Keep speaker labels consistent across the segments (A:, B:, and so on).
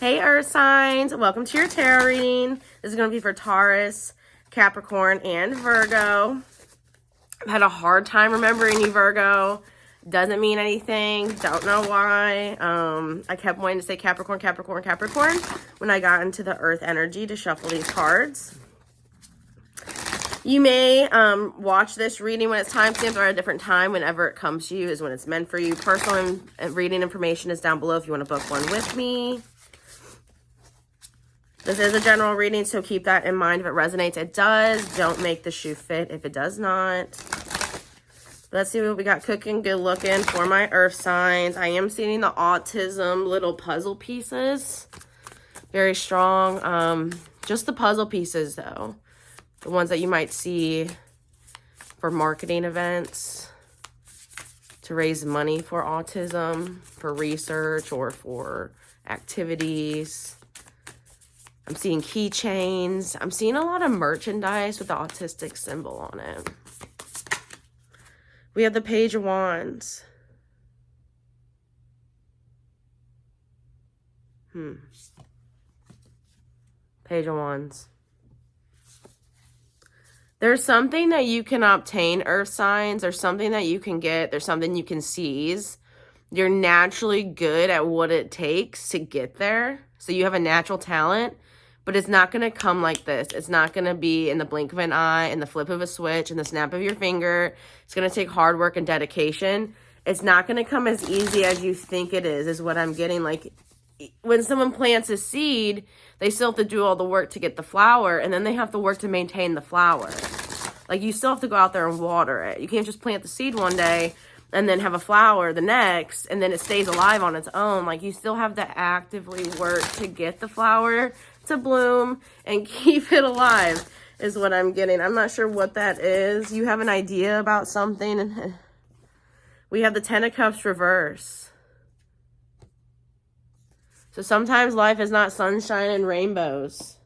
A: Hey Earth signs, welcome to your tarot reading. This is going to be for Taurus, Capricorn, and Virgo. I've had a hard time remembering you, Virgo. Doesn't mean anything. Don't know why. I kept wanting to say Capricorn, Capricorn, Capricorn when I got into the Earth energy to shuffle these cards. You may watch this reading when it's timestamped or at a different time. Whenever it comes to you is when it's meant for you. Personal reading information is down below if you want to book one with me. This is a general reading, so keep that in mind. If it resonates, it does. Don't make the shoe fit if it does not. Let's see what we got cooking, good looking for my Earth signs. I am seeing the autism little puzzle pieces. Very strong. Just the puzzle pieces, though. The ones that you might see for marketing events, to raise money for autism, for research, or for activities. I'm seeing keychains. I'm seeing a lot of merchandise with the autistic symbol on it. We have the Page of Wands. Page of Wands. There's something that you can obtain, Earth signs. There's something that you can get. There's something you can seize. You're naturally good at what it takes to get there. So you have a natural talent. But it's not going to come like this. It's not going to be in the blink of an eye, in the flip of a switch, in the snap of your finger. It's going to take hard work and dedication. It's not going to come as easy as you think it is what I'm getting. Like, when someone plants a seed, they still have to do all the work to get the flower, and then they have to work to maintain the flower. Like, you still have to go out there and water it. You can't just plant the seed one day and then have a flower the next, and then it stays alive on its own. Like, you still have to actively work to get the flower to bloom and keep it alive is what I'm getting. I'm not sure what that is. You have an idea about something. We have the Ten of Cups reverse. So sometimes life is not sunshine and rainbows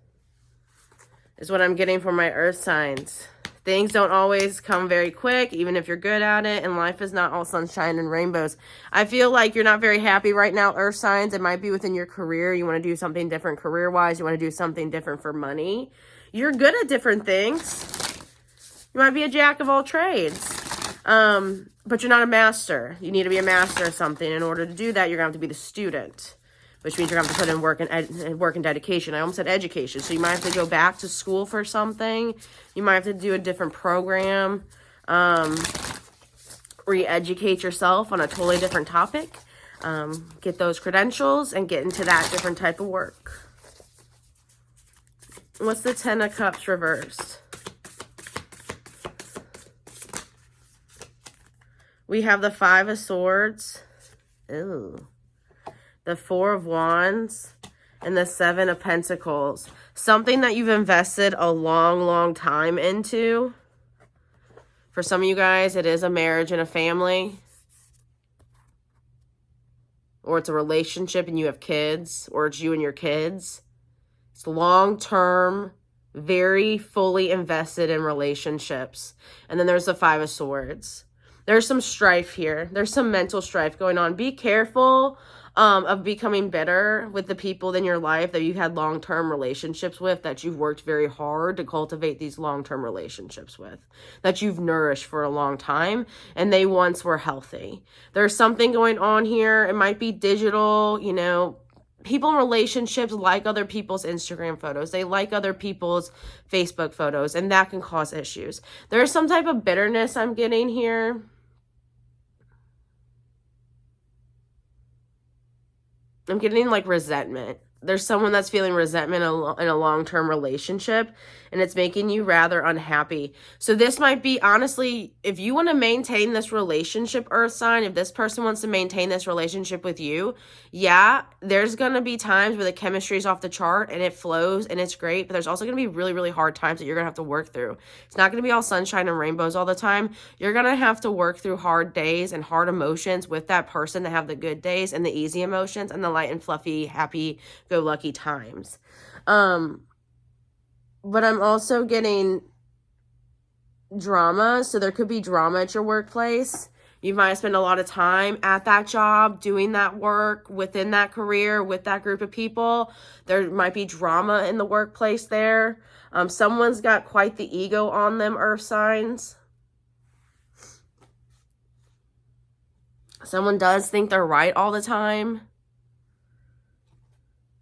A: is what I'm getting from my Earth signs. Things don't always come very quick, even if you're good at it, and life is not all sunshine and rainbows. I feel like you're not very happy right now, Earth signs. It might be within your career. You want to do something different career-wise. You want to do something different for money. You're good at different things. You might be a jack of all trades, but you're not a master. You need to be a master of something. In order to do that, you're going to have to be the student, which means you're going to have to put in work and dedication. I almost said education. So you might have to go back to school for something. You might have to do a different program, re-educate yourself on a totally different topic, get those credentials, and get into that different type of work. What's the Ten of Cups reversed? We have the Five of Swords. Ooh. The Four of Wands, and the Seven of Pentacles. Something that you've invested a long, long time into. For some of you guys, it is a marriage and a family. Or it's a relationship and you have kids. Or it's you and your kids. It's long-term, very fully invested in relationships. And then there's the Five of Swords. There's some strife here. There's some mental strife going on. Be careful of becoming bitter with the people in your life that you've had long-term relationships with, that you've worked very hard to cultivate these long-term relationships with, that you've nourished for a long time, and they once were healthy. There's something going on here. It might be digital, you know. People in relationships like other people's Instagram photos. They like other people's Facebook photos, and that can cause issues. There's some type of bitterness I'm getting here. I'm getting like resentment. There's someone that's feeling resentment in a long-term relationship, and it's making you rather unhappy. So this might be, honestly, if you want to maintain this relationship, Earth sign, if this person wants to maintain this relationship with you, yeah, there's going to be times where the chemistry is off the chart and it flows and it's great, but there's also going to be really, really hard times that you're going to have to work through. It's not going to be all sunshine and rainbows all the time. You're going to have to work through hard days and hard emotions with that person to have the good days and the easy emotions and the light and fluffy, happy, lucky times. But I'm also getting drama. So there could be drama at your workplace. You might spend a lot of time at that job, doing that work, within that career, with that group of people. There might be drama in the workplace there. Someone's got quite the ego on them, earth signs. Someone does think they're right all the time.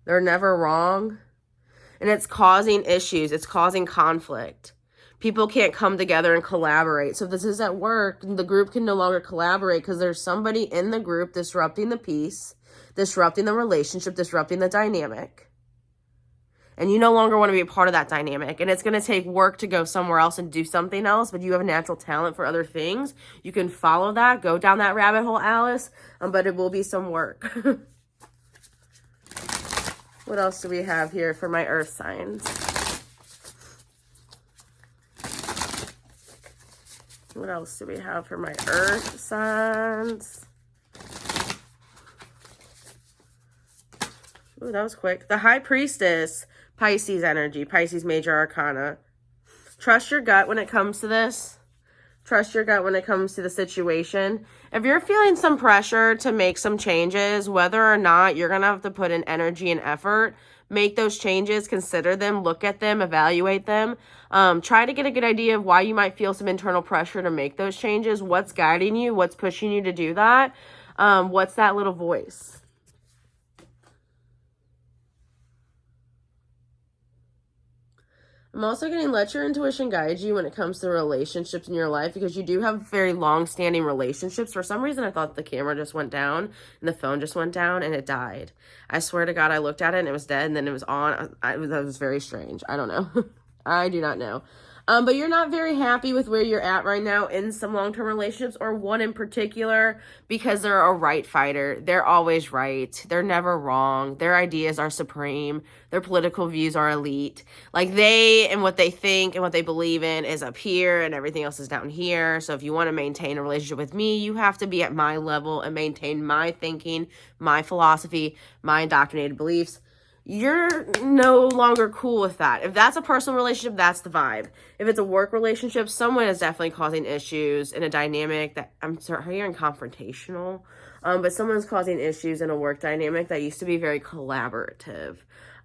A: They're never wrong. And it's causing issues. It's causing conflict. People can't come together and collaborate. So if this is at work, the group can no longer collaborate because there's somebody in the group disrupting the peace, disrupting the relationship, disrupting the dynamic. And you no longer want to be a part of that dynamic. And it's going to take work to go somewhere else and do something else, but you have a natural talent for other things. You can follow that, go down that rabbit hole, Alice, but it will be some work. What else do we have here for my earth signs? What else do we have for my earth signs? Ooh, that was quick. The High Priestess, Pisces energy, Pisces major arcana. Trust your gut when it comes to this. Trust your gut when it comes to the situation. If you're feeling some pressure to make some changes, whether or not you're going to have to put in energy and effort, make those changes, consider them, look at them, evaluate them. Try to get a good idea of why you might feel some internal pressure to make those changes. What's guiding you? What's pushing you to do that? What's that little voice? I'm also getting let your intuition guide you when it comes to relationships in your life, because you do have very long-standing relationships. For some reason, I thought the camera just went down and the phone just went down and it died. I swear to God, I looked at it and it was dead and then it was on. That was very strange. I don't know. I do not know. But you're not very happy with where you're at right now in some long-term relationships, or one in particular, because they're a right fighter. They're always right. They're never wrong. Their ideas are supreme. Their political views are elite. Like, they and what they think and what they believe in is up here and everything else is down here. So if you want to maintain a relationship with me, you have to be at my level and maintain my thinking, my philosophy, my indoctrinated beliefs. You're no longer cool with that. If that's a personal relationship, that's the vibe. If it's a work relationship, someone is definitely causing issues in a dynamic that, I'm sorry, hearing confrontational, but someone's causing issues in a work dynamic that used to be very collaborative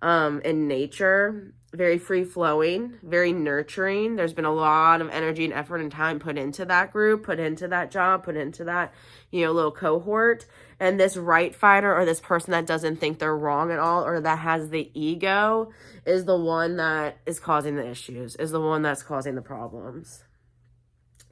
A: in nature, very free-flowing, very nurturing. There's been a lot of energy and effort and time put into that group, put into that job, put into that, little cohort. And this right fighter, or this person that doesn't think they're wrong at all, or that has the ego, is the one that is causing the issues, is the one that's causing the problems.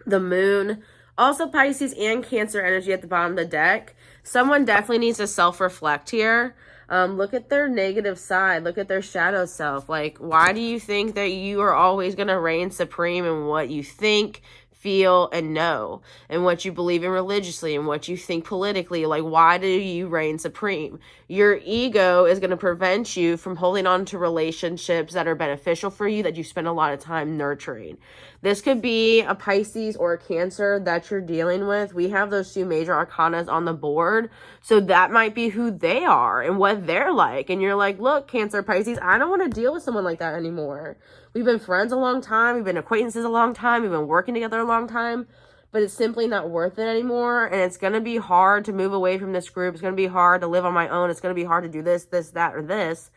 A: The moon, also Pisces and Cancer energy at the bottom of the deck. Someone definitely needs to self-reflect here. Look at their negative side. Look at their shadow self. Like, why do you think that you are always going to reign supreme in what you think, feel, and know, and what you believe in religiously, and what you think politically? Like, why do you reign supreme? Your ego is going to prevent you from holding on to relationships that are beneficial for you, that you spend a lot of time nurturing. This could be a Pisces or a Cancer that you're dealing with. We have those two major arcanas on the board, so that might be who they are and what they're like. And you're like, look, Cancer, Pisces, I don't want to deal with someone like that anymore. We've been friends a long time. We've been acquaintances a long time. We've been working together a long time. But it's simply not worth it anymore. And it's going to be hard to move away from this group. It's going to be hard to live on my own. It's going to be hard to do this, that, or this.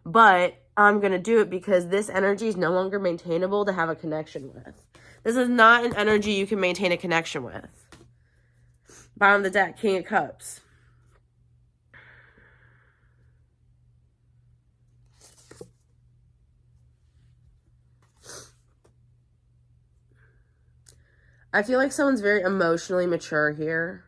A: But I'm going to do it because this energy is no longer maintainable to have a connection with. This is not an energy you can maintain a connection with. Bottom of the deck, King of Cups. I feel like someone's very emotionally mature here.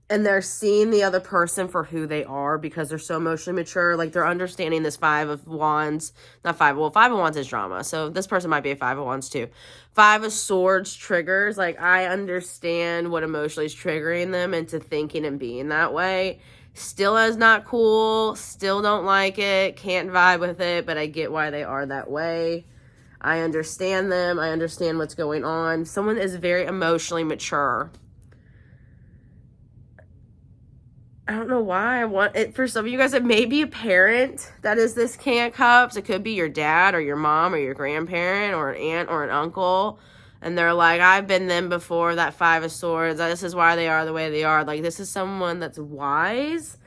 A: And they're seeing the other person for who they are because they're so emotionally mature. Like, they're understanding this Five of Wands. Five of Wands is drama. So this person might be a Five of Wands too. Five of Swords triggers. Like, I understand what emotionally is triggering them into thinking and being that way. Still is not cool. Still don't like it. Can't vibe with it. But I get why they are that way. I understand them. I understand what's going on. Someone is very emotionally mature. I don't know why I want it. For some of you guys, it may be a parent that is this King of Cups. It could be your dad or your mom or your grandparent or an aunt or an uncle. And they're like, I've been them before, that Five of Swords. This is why they are the way they are. Like, this is someone that's wise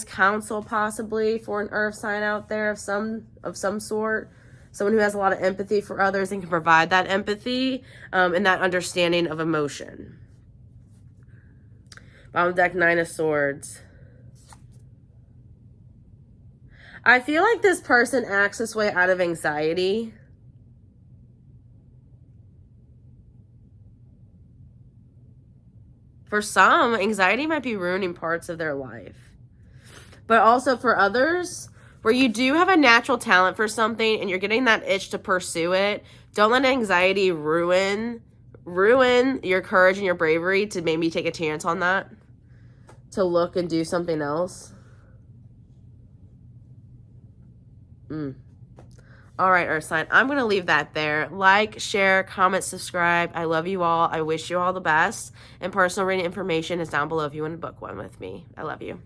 A: counsel possibly for an earth sign out there of some sort. Someone who has a lot of empathy for others and can provide that empathy and that understanding of emotion. Bottom deck, Nine of Swords. I feel like this person acts this way out of anxiety. For some, anxiety might be ruining parts of their life. But also for others, where you do have a natural talent for something and you're getting that itch to pursue it, don't let anxiety ruin your courage and your bravery to maybe take a chance on that, to look and do something else. All right, Earth sign. I'm going to leave that there. Like, share, comment, subscribe. I love you all. I wish you all the best. And personal reading information is down below if you want to book one with me. I love you.